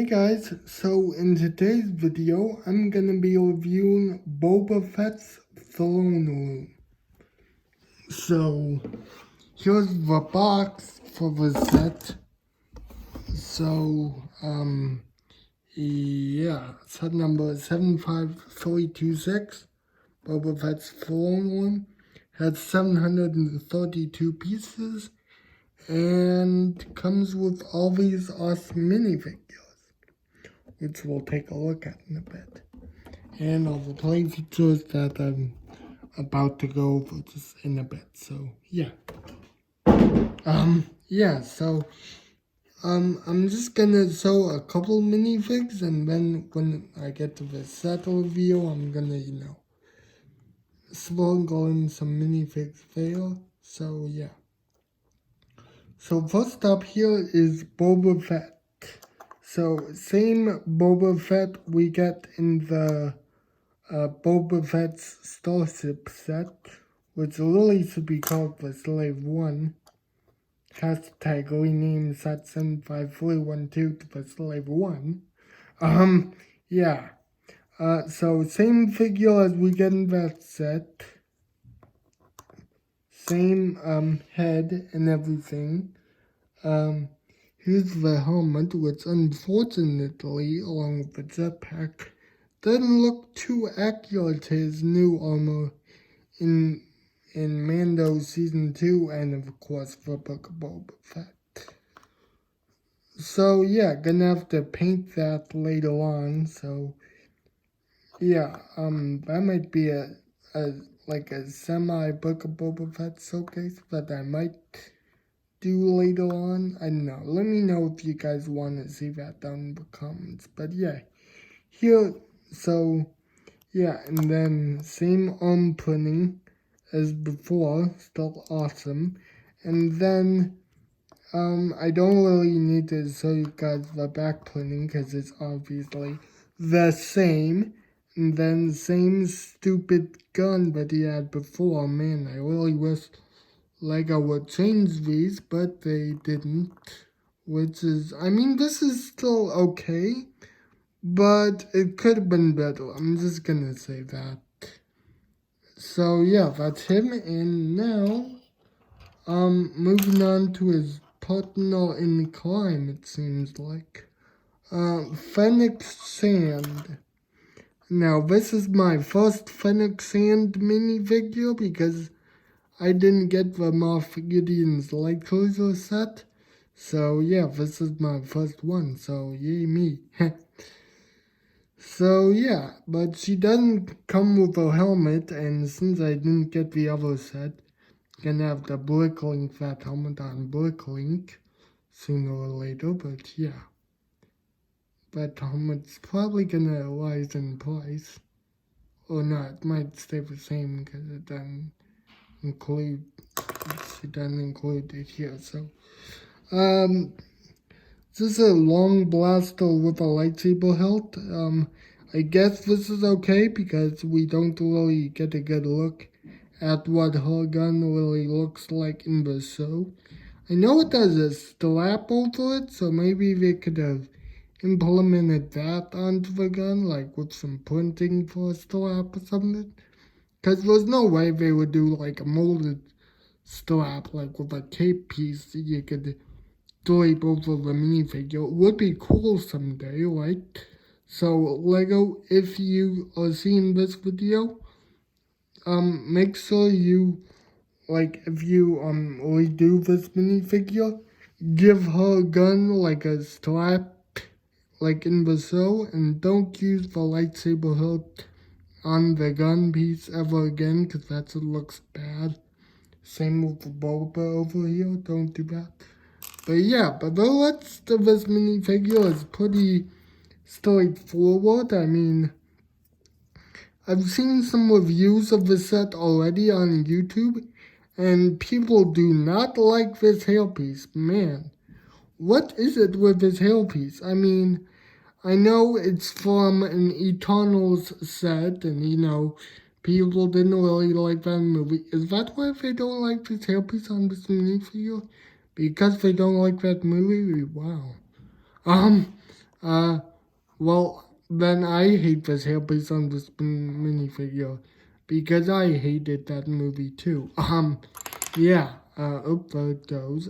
Hey guys, so in today's video, I'm gonna be reviewing Boba Fett's throne room. So, here's the box for the set. So, yeah, set number 75326, Boba Fett's throne room, has 732 pieces, and comes with all these awesome minifigures, which we'll take a look at in a bit. And all the play features that I'm about to go over just in a bit. So yeah. I'm just gonna show a couple minifigs, and then when I get to the set review, I'm gonna, sprinkle in some minifigs there. So yeah. So first up here is Boba Fett. So same Boba Fett we get in the Boba Fett's Starship set, which really should be called the Slave 1. Hashtag rename set 75312 to the Slave 1. Yeah. So same figure as we get in that set. Same, head and everything. Here's the helmet, which unfortunately, along with the jetpack, doesn't look too accurate to his new armor in Mando Season 2 and of course the Book of Boba Fett. So yeah, gonna have to paint that later on, so yeah, that might be a semi Book of Boba Fett showcase that I might do later on. I don't know. Let me know if you guys want to see that down in the comments. But yeah, here, so yeah, and then same arm printing as before, still awesome. And then I don't really need to show you guys the back printing because it's obviously the same. And then same stupid gun that he had before. Man, I really wish Lego would change these, but they didn't. Which is, I mean, this is still okay, but it could have been better. I'm just gonna say that. So yeah, that's him, and now, moving on to his partner in crime, it seems like. Fennec Sand. Now, this is my first Fennec Sand minifigure because I didn't get the Moff Gideon's light cruiser set. So yeah, this is my first one, so yay me. So yeah, but she doesn't come with a helmet, and since I didn't get the other set, gonna have the Bricklink that helmet on Bricklink sooner or later, but yeah. That helmet's probably gonna rise in price. Or not, it might stay the same because it doesn't include it here, so. This is a long blaster with a lightsaber hilt. I guess this is okay because we don't really get a good look at what her gun really looks like in the show. I know it has a strap over it, so maybe they could have implemented that onto the gun, like with some printing for a strap or something. Because there's no way they would do like a molded strap, like with a tape piece that you could drape over the minifigure. It would be cool someday, right? So Lego, if you are seeing this video, make sure you, if you redo this minifigure, give her a gun like a strap, like in the show, and don't use the lightsaber hilt on the gun piece ever again, because that's what looks bad. Same with the Boba over here, don't do that. But yeah, but the rest of this minifigure is pretty straightforward. I mean, I've seen some reviews of the set already on YouTube, and people do not like this hairpiece. Man, what is it with this hairpiece? I mean, I know it's from an Eternals set, and people didn't really like that movie. Is that why they don't like this hairpiece on this minifigure? Because they don't like that movie? Wow. Well, then I hate this hairpiece on this minifigure because I hated that movie too. Yeah. There it goes.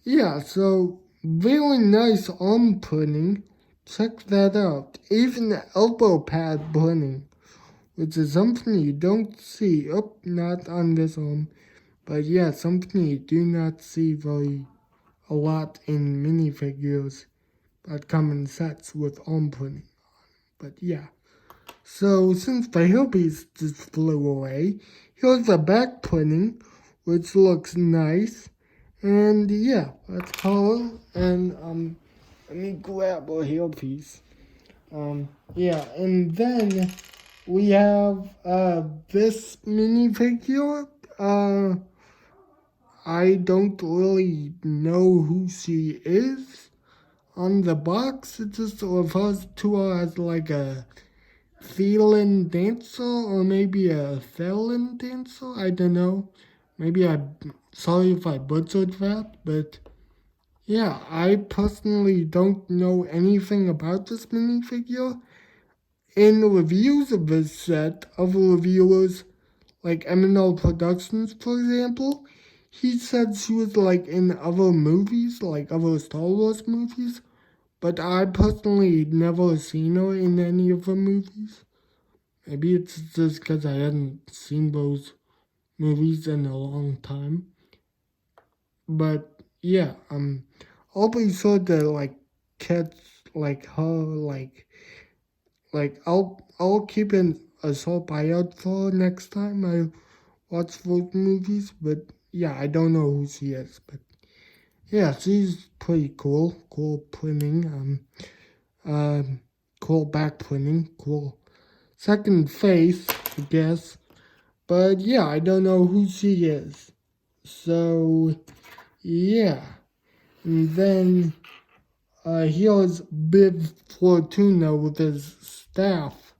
Yeah. So very nice arm printing. Check that out. Even elbow pad printing, which is something you don't see. Oh, not on this arm. But yeah, something you do not see a lot in minifigures that come in sets with arm printing. But yeah. So since the hairpiece just flew away, here's the back printing, which looks nice. And yeah, that's color. And let me grab a hairpiece. Yeah, and then we have this minifigure. I don't really know who she is. On the box, it just refers to her as like a Thielen dancer or maybe a Thelen dancer. I don't know. Maybe sorry if I butchered that, but yeah, I personally don't know anything about this minifigure. In reviews of this set, other reviewers like M&L Productions, for example, he said she was like in other movies, like other Star Wars movies, but I personally never seen her in any of the movies. Maybe it's just because I hadn't seen those movies in a long time. But yeah, I'll be sure to like catch like her I'll keep a sharp eye out for her next time I watch those movies. But yeah, I don't know who she is. But yeah, she's pretty cool. Cool printing. Cool back printing. Cool second face, I guess. But yeah, I don't know who she is. So yeah. And then here's Bib Fortuna with his staff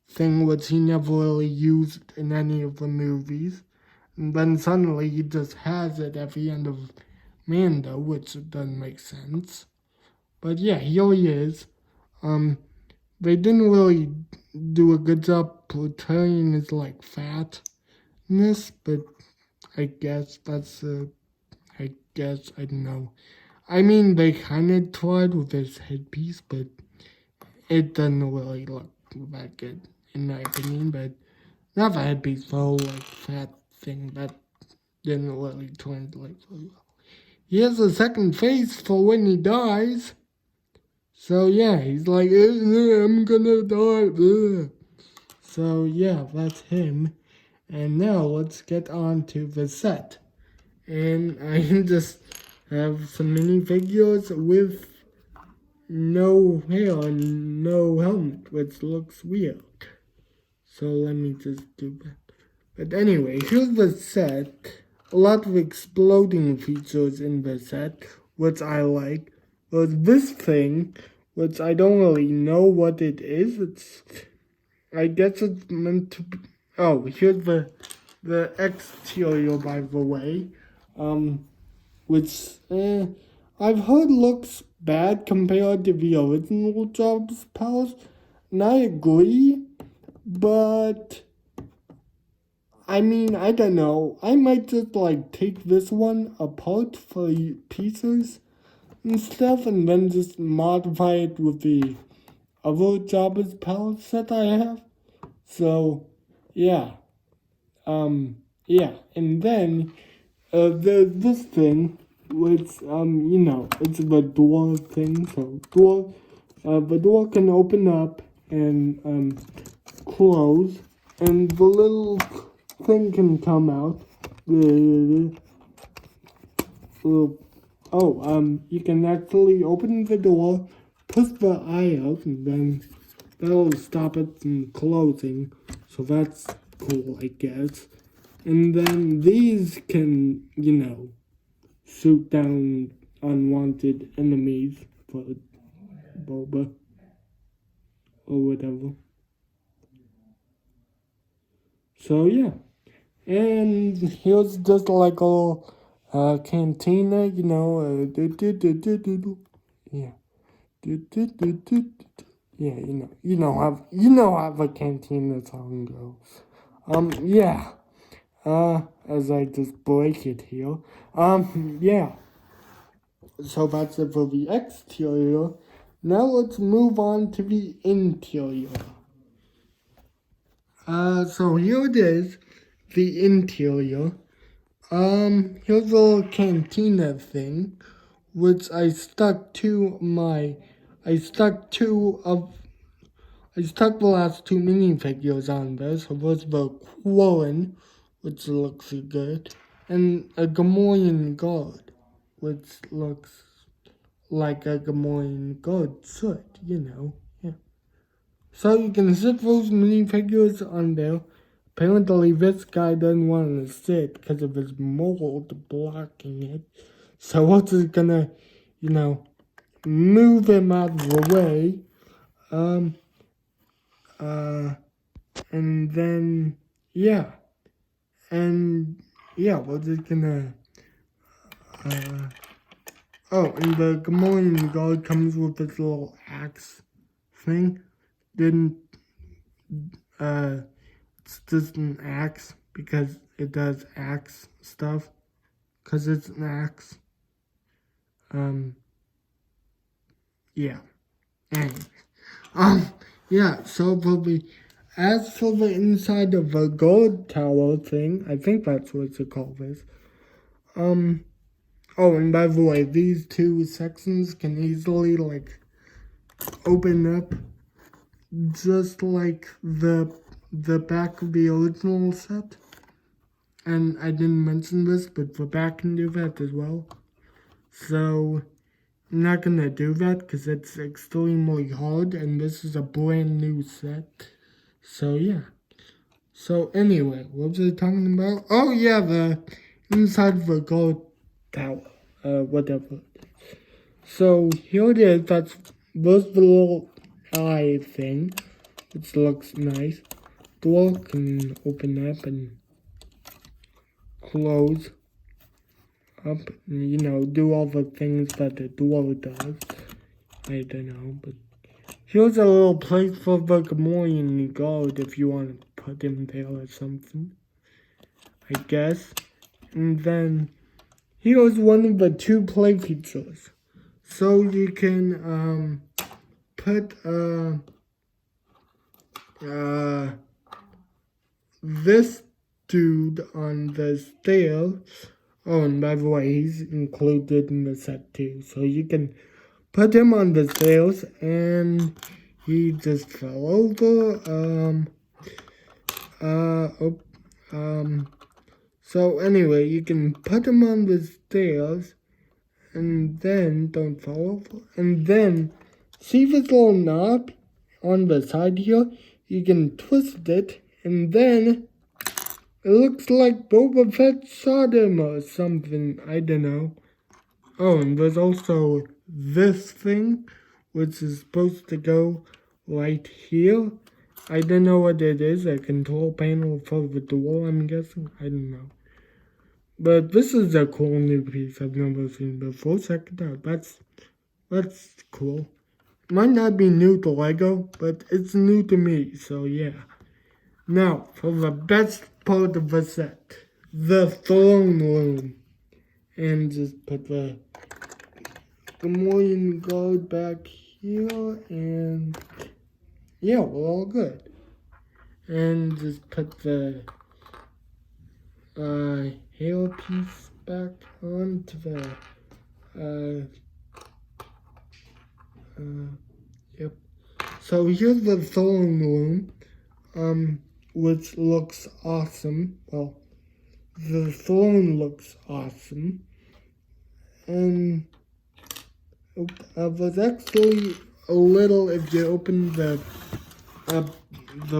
thing, which he never really used in any of the movies. And then suddenly he just has it at the end of Mando, which doesn't make sense. But yeah, here he is. They didn't really do a good job portraying his like fatness, but I guess I don't know. I mean, they kind of tried with his headpiece, but it doesn't really look that good, in my opinion. But not the headpiece, the whole like fat thing that didn't really translate very well. He has a second face for when he dies. So yeah, he's like, I'm gonna die. So yeah, that's him. And now let's get on to the set. And I just have some minifigures with no hair and no helmet, which looks weird. So let me just do that. But anyway, here's the set. A lot of exploding features in the set, which I like. There's this thing, which I don't really know what it is. I guess it's meant to be. Oh, here's the exterior, by the way. Which I've heard looks bad compared to the original Jobs Palace, and I agree, but I mean, I don't know. I might just like take this one apart for pieces and stuff, and then just modify it with the other Jabba's palace that I have. So, yeah, yeah, and then there's this thing, which it's the door thing. So the door can open up and close, and the little thing can come out. You can actually open the door, push the eye out, and then that'll stop it from closing. So that's cool, I guess. And then these can, shoot down unwanted enemies for Boba or whatever. So yeah. And here's just like a cantina, yeah. Yeah, you know how the Cantina song goes. Yeah. As I just break it here. Yeah. So that's it for the exterior. Now let's move on to the interior. So here it is, the interior. Here's a little cantina thing, which I stuck the last two minifigures on there. So there's the Quillen, which looks good, and a Gamorrean guard, which looks like a Gamorrean guard should, yeah. So you can sit those minifigures on there. Apparently this guy doesn't want to sit because of his mold blocking it. So we're just gonna, move him out of the way. And then, yeah. And, yeah, we're just gonna, and the Gamorrean guard comes with this little axe thing. Then, it's just an axe because it does axe stuff. Because it's an axe. Yeah. Anyway. Yeah, so probably, as for the inside of the gold tower thing, I think that's what it's called this. Oh, and by the way, these two sections can easily, open up just like the back of the original set. And I didn't mention this, but the back can do that as well. So, I'm not gonna do that because it's extremely hard, and this is a brand new set. So, yeah. So, anyway, what was I talking about? Oh, yeah, the inside of the gold tower. Whatever. So, here it is. There's the little eye thing, which looks nice. Door can open up and close up, and, do all the things that the door does. I don't know, but here's a little place for the Gamorrean guard if you want to put him there or something, I guess. And then here's one of the two play features. So you can put this dude on the stairs. Oh, and by the way, he's included in the set too. So you can put him on the stairs, and he just fell over. So anyway, you can put him on the stairs, and then don't fall over. And then see this little knob on the side here? You can twist it, and then it looks like Boba Fett shot him or something. I don't know. Oh, and there's also this thing, which is supposed to go right here. I don't know what it is. A control panel for the door, I'm guessing. I don't know. But this is a cool new piece I've never seen before. Check it out. That's cool. Might not be new to Lego, but it's new to me, so yeah. Now, for the best part of the set, the throne room. And just put the Gamorrean guard back here, and yeah, we're all good. And just put the hair piece back onto the yep. So here's the throne room, which looks awesome. Well, the throne looks awesome, and there's actually a little, if you open the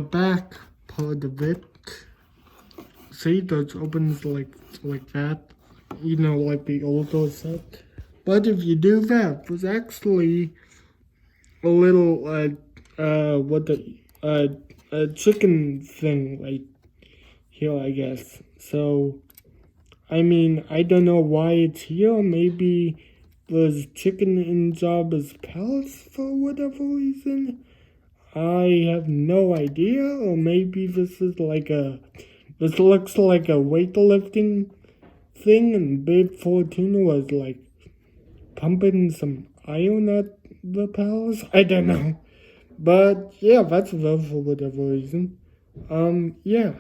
back part of it, see, that opens like that, like the older set. But if you do that, there's actually a little a chicken thing right here, I guess. So, I mean, I don't know why it's here. Maybe there's chicken in Jabba's palace for whatever reason. I have no idea, or maybe this looks like a weightlifting thing, and Babe Fortuna was like pumping some iron at the palace. I don't know, but yeah, that's there for whatever reason. Yeah,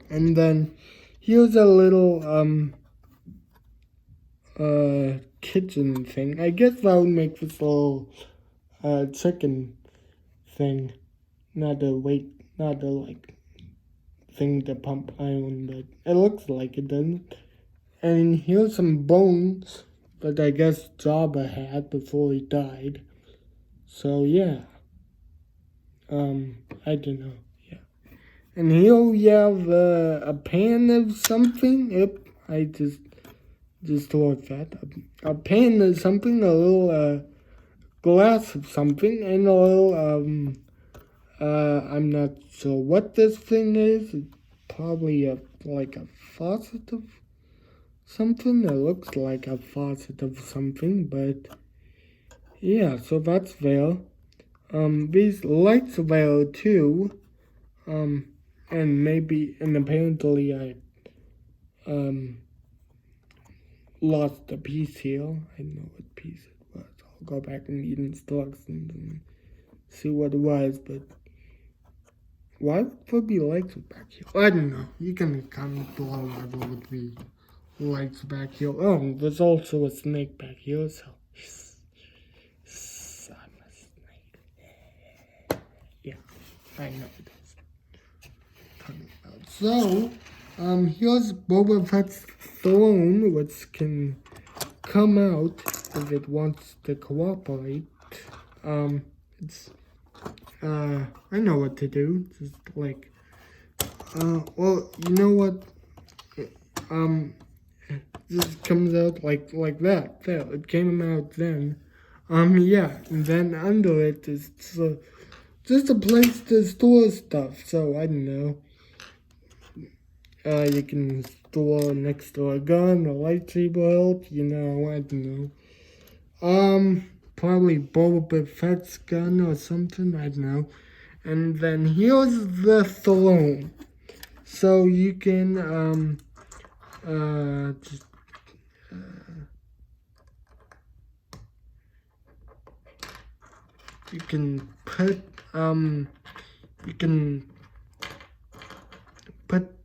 and then here's a little kitchen thing. I guess that would make this little chicken thing, not a like thing to pump iron, but it looks like it doesn't. And here's some bones that I guess Jabba had before he died. So yeah, I don't know. Yeah, and here we have a pan of something. Yep, I just thought that a pan of something, a little glass of something, and a little I'm not sure what this thing is. It's probably like a faucet of something. It looks like a faucet of something, but yeah, so that's there. These lights are there too. And apparently I lost a piece here. I don't know what piece it was. I'll go back and read instructions and see what it was, but why would there be lights back here? I don't know. You can comment below whether there would be lights back here. Oh, there's also a snake back here, so I'm a snake. Yeah, I know it is. So, here's Boba Fett's throne, which can come out if it wants to cooperate. It's I know what to do. Just like, well, you know what? Just comes out like that. There, it came out then. Yeah, and then under it is just a place to store stuff. So I don't know. You can store next to a gun, a lightsaber hilt. You know, I don't know. Probably Boba Fett's gun or something, I don't know. And then here's the throne. So you can, you can put,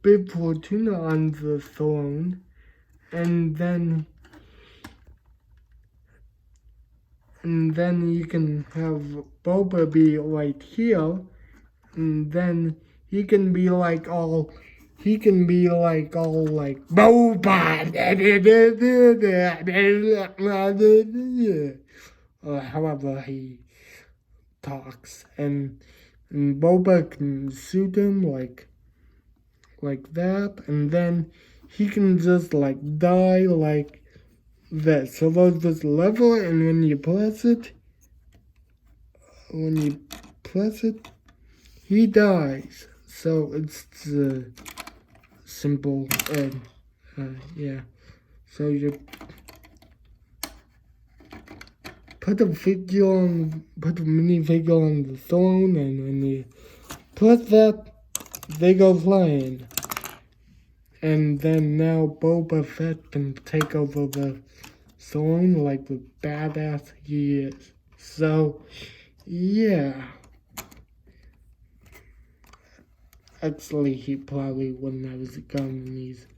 Bib Fortuna on the throne, and then you can have Boba be right here, and then he can be like all like Boba, or however he talks, and Boba can shoot him like that, and then he can just like die like this. So there's this lever, and when you press it, he dies. So it's simple. Yeah. So you put a minifigure on the throne, and when you press that, they go flying. And then now Boba Fett can take over the throne like the badass he is. So, yeah. Actually, he probably wouldn't have his gun when he's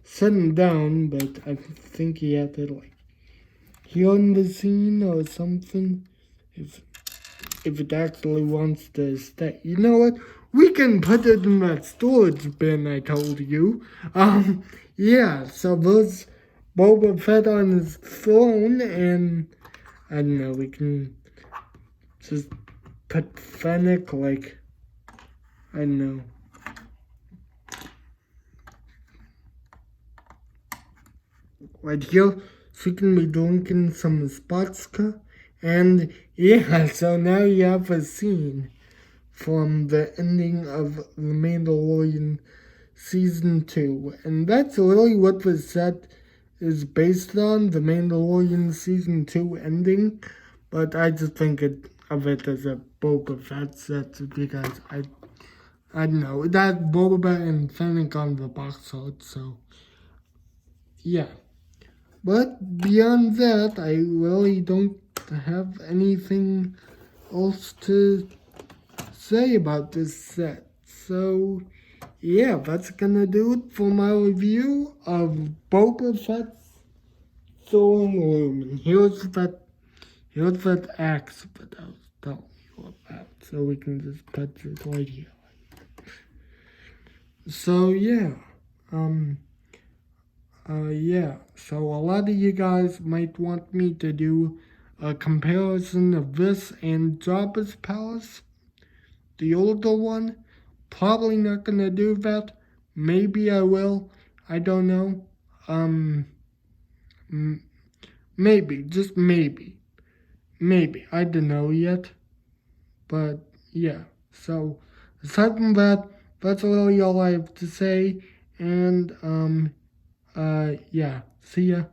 sitting down, but I think he had to like heal in the scene or something. If it actually wants to stay. You know what? We can put it in that storage bin I told you. Yeah, so there's Boba Fett on his throne, and I don't know, we can just put Fennec, like, I don't know. Right here, she can be drinking some vodka. And yeah, so now you have a scene from the ending of The Mandalorian Season 2. And that's really what was set is based on, The Mandalorian Season 2 ending, but I just think of it as a Boba Fett set because I don't know, that Boba Fett and Fennec on the box art, so yeah. But beyond that, I really don't have anything else to say about this set. So yeah, that's gonna do it for my review of Boba Fett's throne room. And here's that axe that I was telling you about. So we can just put this right here. So yeah, yeah. So a lot of you guys might want me to do a comparison of this and Jabba's palace, the older one. Probably not gonna do that. Maybe I will. I don't know. Maybe, just maybe. Maybe. I don't know yet. But yeah. So aside from that, that's really all I have to say. And yeah. See ya.